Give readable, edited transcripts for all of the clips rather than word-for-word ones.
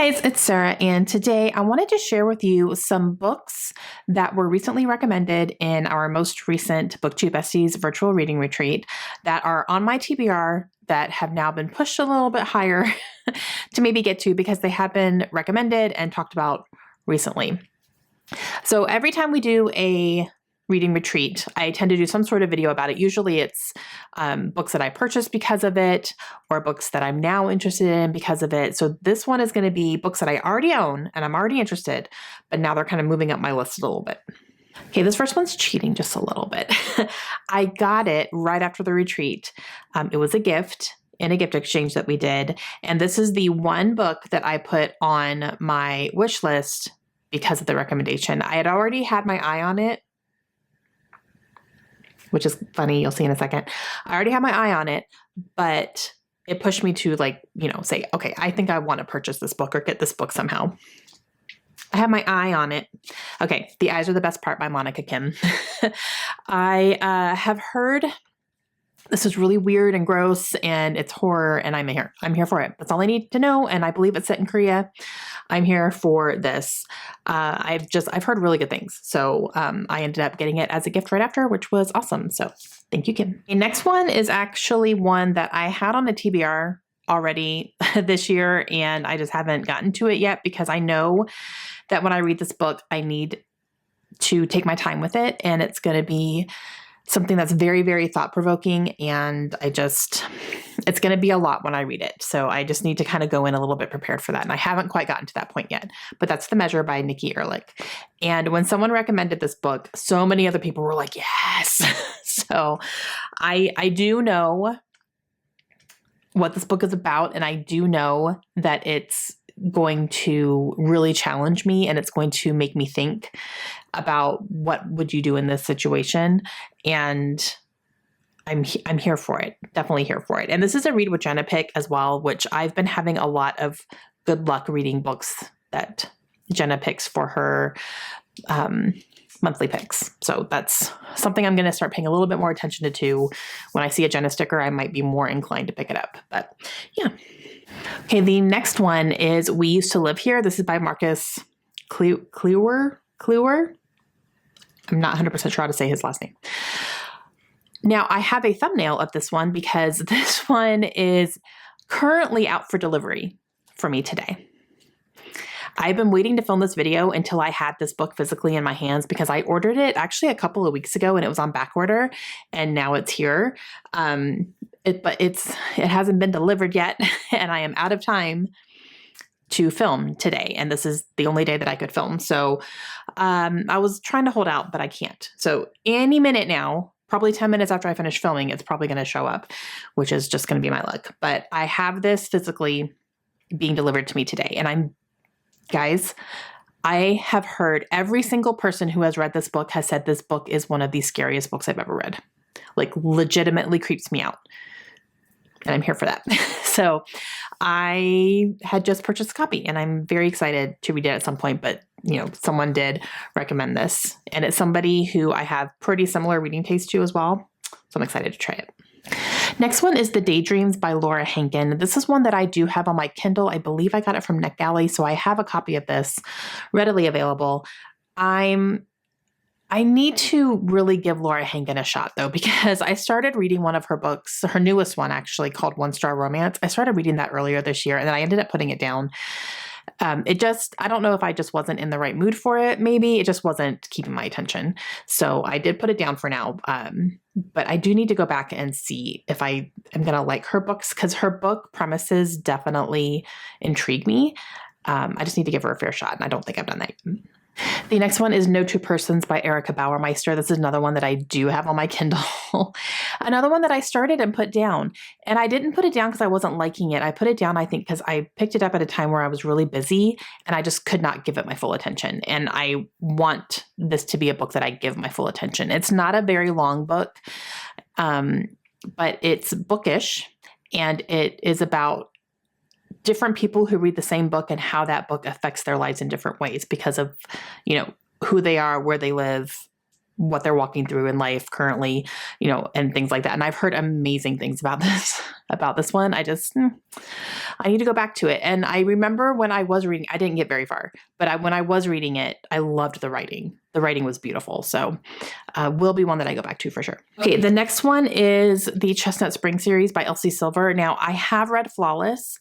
Guys, it's Sarah, and today I wanted to share with you some books that were recently recommended in our most recent Booktube Besties virtual reading retreat that are on my TBR that have now been pushed a little bit higher to maybe get to because they have been recommended and talked about recently. So every time we do a reading retreat, I tend to do some sort of video about it. Usually it's books that I purchased because of it or books that I'm now interested in because of it. So this one is going to be books that I already own and I'm already interested, but now they're kind of moving up my list a little bit. Okay, this first one's cheating just a little bit. I got it right after the retreat. It was a gift in a gift exchange that we did. And this is the one book that I put on my wish list because of the recommendation. I had already had my eye on it, which is funny. You'll see in a second. I already had my eye on it, but it pushed me to say, okay, I think I want to purchase this book or get this book somehow. I have my eye on it. Okay. The Eyes Are the Best Part by Monica Kim. I have heard this is really weird and gross and it's horror and I'm here. I'm here for it. That's all I need to know. And I believe it's set in Korea. I'm here for this. I've heard really good things. So I ended up getting it as a gift right after, which was awesome. So thank you, Kim. The next one is actually one that I had on the TBR already this year, and I just haven't gotten to it yet because I know that when I read this book, I need to take my time with it. And it's going to be something that's very, very thought-provoking, and it's going to be a lot when I read it. So I just need to kind of go in a little bit prepared for that. And I haven't quite gotten to that point yet, but that's The Measure by Nikki Ehrlich. And when someone recommended this book, so many other people were like, yes. So I do know what this book is about, and I do know that it's going to really challenge me and it's going to make me think about what would you do in this situation. And I'm here for it. Definitely here for it. And this is a read with Jenna pick as well, which I've been having a lot of good luck reading books that Jenna picks for her monthly picks. So that's something I'm going to start paying a little bit more attention to too. When I see a Jenna sticker, I might be more inclined to pick it up. But yeah. Okay, the next one is We Used to Live Here. This is by Marcus Kluwer. I'm not 100% sure how to say his last name. Now, I have a thumbnail of this one because this one is currently out for delivery for me today. I've been waiting to film this video until I had this book physically in my hands because I ordered it actually a couple of weeks ago and it was on back order and now it's here. But it hasn't been delivered yet and I am out of time to film today. And this is the only day that I could film. So I was trying to hold out, but I can't. So any minute now, probably 10 minutes after I finish filming, it's probably going to show up, which is just going to be my luck. But I have this physically being delivered to me today. And guys, I have heard every single person who has read this book has said this book is one of the scariest books I've ever read. Like legitimately creeps me out. And I'm here for that. So I had just purchased a copy and I'm very excited to read it at some point, but someone did recommend this and it's somebody who I have pretty similar reading taste to as well. So I'm excited to try it. Next one is The Daydreams by Laura Hankin. This is one that I do have on my Kindle. I believe I got it from NetGalley, so I have a copy of this readily available. I need to really give Laura Hankin a shot though, because I started reading one of her books, her newest one actually, called One Star Romance. I started reading that earlier this year and then I ended up putting it down. I don't know if I just wasn't in the right mood for it. Maybe it just wasn't keeping my attention. So I did put it down for now. But I do need to go back and see if I am going to like her books because her book premises definitely intrigue me. I just need to give her a fair shot. And I don't think I've done that. The next one is No Two Persons by Erica Bauermeister. This is another one that I do have on my Kindle. Another one that I started and put down. And I didn't put it down because I wasn't liking it. I put it down, I think, because I picked it up at a time where I was really busy and I just could not give it my full attention. And I want this to be a book that I give my full attention. It's not a very long book, but it's bookish and it is about different people who read the same book and how that book affects their lives in different ways because of, who they are, where they live, what they're walking through in life currently, and things like that. And I've heard amazing things about this one. I need to go back to it. And I remember when I was reading, I didn't get very far, but when I was reading it, I loved the writing. The writing was beautiful. So will be one that I go back to for sure. Okay, the next one is the Chestnut Spring series by Elsie Silver. Now, I have read Flawless.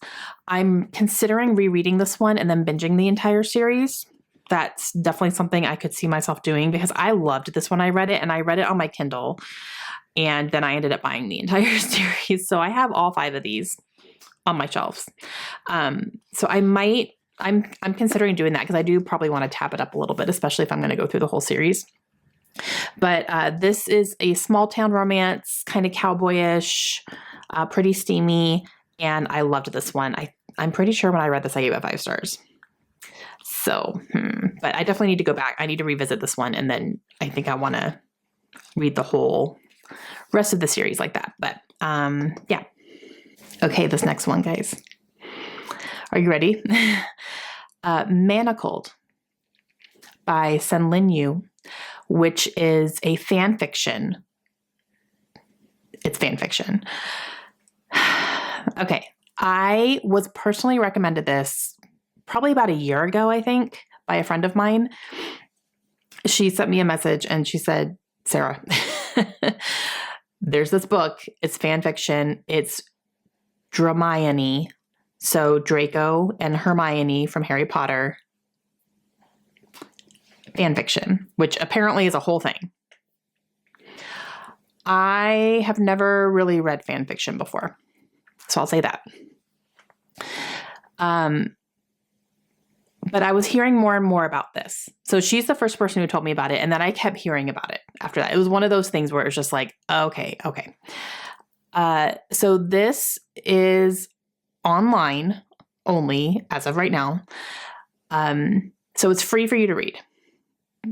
I'm considering rereading this one and then binging the entire series. That's definitely something I could see myself doing because I loved this when I read it, and I read it on my Kindle, and then I ended up buying the entire series. So I have all 5 of these on my shelves. So I'm considering doing that because I do probably want to tap it up a little bit, especially if I'm going to go through the whole series. But this is a small town romance, kind of cowboyish, pretty steamy, and I loved this one. I'm pretty sure when I read this, I gave it 5 stars. So, but I definitely need to go back. I need to revisit this one, and then I think I want to read the whole rest of the series like that. But yeah. Okay, this next one, guys. Are you ready? Manacled by Senlin Yu, which is a fan fiction. It's fan fiction. Okay, I was personally recommended this probably about a year ago, I think, by a friend of mine. She sent me a message and she said, Sarah, there's this book. It's fan fiction. It's Dramione. So Draco and Hermione from Harry Potter. Fan fiction, which apparently is a whole thing. I have never really read fan fiction before, so I'll say that. But I was hearing more and more about this. So she's the first person who told me about it, and then I kept hearing about it after that. It was one of those things where it was just like, okay. So this is online only as of right now. So it's free for you to read.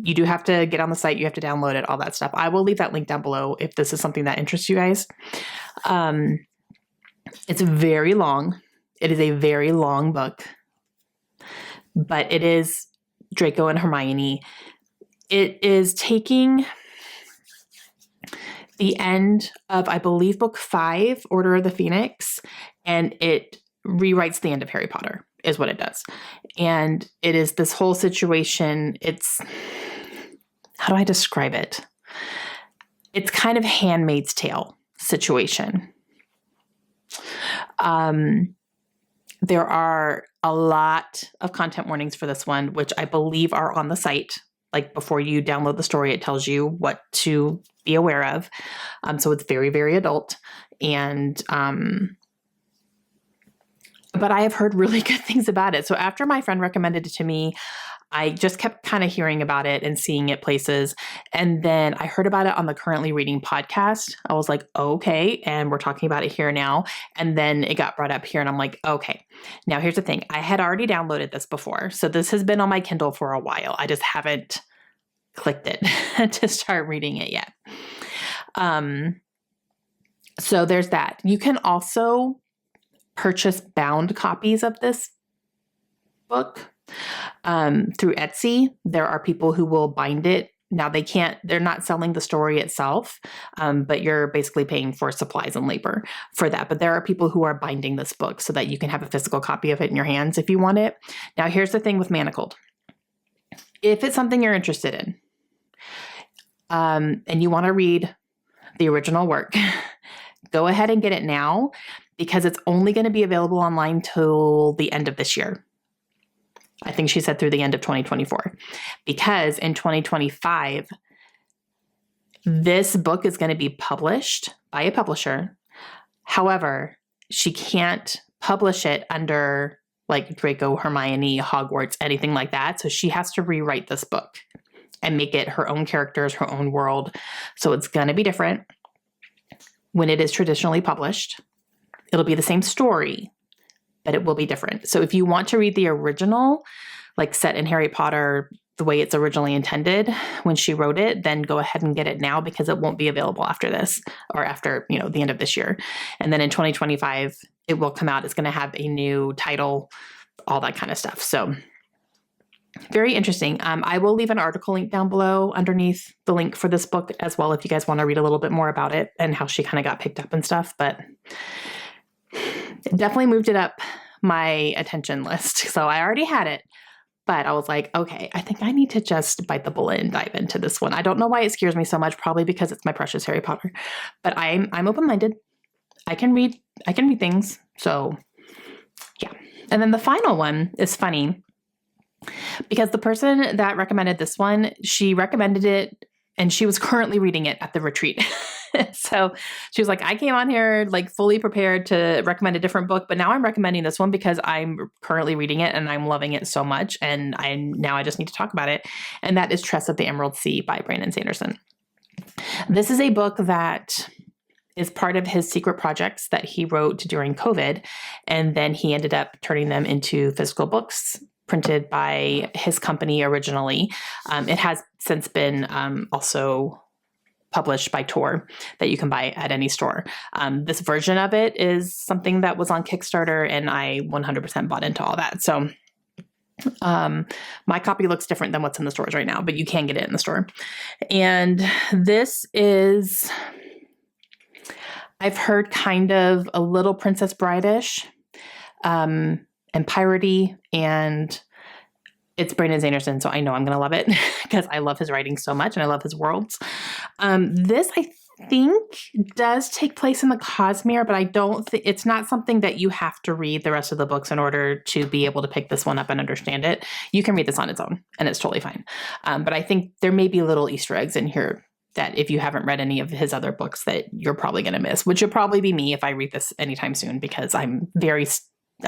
You do have to get on the site. You have to download it, all that stuff. I will leave that link down below if this is something that interests you guys. It's very long. It is a very long book, but it is Draco and Hermione. It is taking the end of, I believe, book 5, Order of the Phoenix, and it rewrites the end of Harry Potter, is what it does. And it is this whole situation. It's, how do I describe it? It's kind of Handmaid's Tale situation. There are a lot of content warnings for this one, which I believe are on the site. Like before you download the story, it tells you what to be aware of. So it's very, very adult. And, but I have heard really good things about it. So after my friend recommended it to me, I just kept kind of hearing about it and seeing it places. And then I heard about it on the Currently Reading podcast. I was like, okay. And we're talking about it here now. And then it got brought up here and I'm like, okay. Now here's the thing. I had already downloaded this before. So this has been on my Kindle for a while. I just haven't clicked it to start reading it yet. So there's that. You can also purchase bound copies of this book through Etsy. There are people who will bind it. Now they're not selling the story itself, but you're basically paying for supplies and labor for that. But there are people who are binding this book so that you can have a physical copy of it in your hands if you want it. Now, here's the thing with Manacled. If it's something you're interested in, and you want to read the original work, go ahead and get it now because it's only going to be available online till the end of this year. I think she said through the end of 2024, because in 2025, this book is going to be published by a publisher. However, she can't publish it under like Draco, Hermione, Hogwarts, anything like that. So she has to rewrite this book and make it her own characters, her own world. So it's going to be different when it is traditionally published. It'll be the same story, but it will be different. So if you want to read the original, like set in Harry Potter, the way it's originally intended when she wrote it, then go ahead and get it now because it won't be available after this or after, the end of this year. And then in 2025, it will come out. It's going to have a new title, all that kind of stuff. So very interesting. I will leave an article link down below underneath the link for this book as well if you guys want to read a little bit more about it and how she kind of got picked up and stuff. But it definitely moved it up my attention list. So I already had it, but I was like, okay, I think I need to just bite the bullet and dive into this one. I don't know why it scares me so much, probably because it's my precious Harry Potter, but I'm open-minded. I can read things. So yeah. And then the final one is funny because the person that recommended this one, she recommended it and she was currently reading it at the retreat. So she was like, I came on here like fully prepared to recommend a different book, but now I'm recommending this one because I'm currently reading it and I'm loving it so much. And I just need to talk about it. And that is Tress of the Emerald Sea by Brandon Sanderson. This is a book that is part of his secret projects that he wrote during COVID. And then he ended up turning them into physical books printed by his company originally. It has since been also published by Tor that you can buy at any store. This version of it is something that was on Kickstarter and I 100% bought into all that. So my copy looks different than what's in the stores right now, but you can get it in the store. And this is, I've heard kind of a little Princess Bride-ish, and piratey, and it's Brandon Sanderson, so I know I'm going to love it because I love his writing so much and I love his worlds. This, I think, does take place in the Cosmere, but I don't think it's not something that you have to read the rest of the books in order to be able to pick this one up and understand it. You can read this on its own and it's totally fine. But I think there may be little Easter eggs in here that if you haven't read any of his other books that you're probably going to miss, which would probably be me if I read this anytime soon, because I'm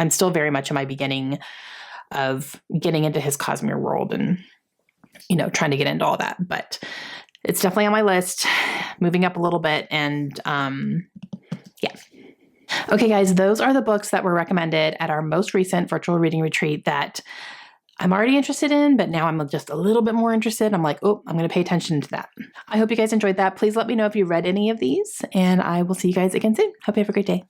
still very much in my beginning of getting into his Cosmere world and, trying to get into all that. But it's definitely on my list, moving up a little bit. And yeah. Okay, guys, those are the books that were recommended at our most recent virtual reading retreat that I'm already interested in, but now I'm just a little bit more interested. I'm like, oh, I'm going to pay attention to that. I hope you guys enjoyed that. Please let me know if you read any of these, and I will see you guys again soon. Hope you have a great day.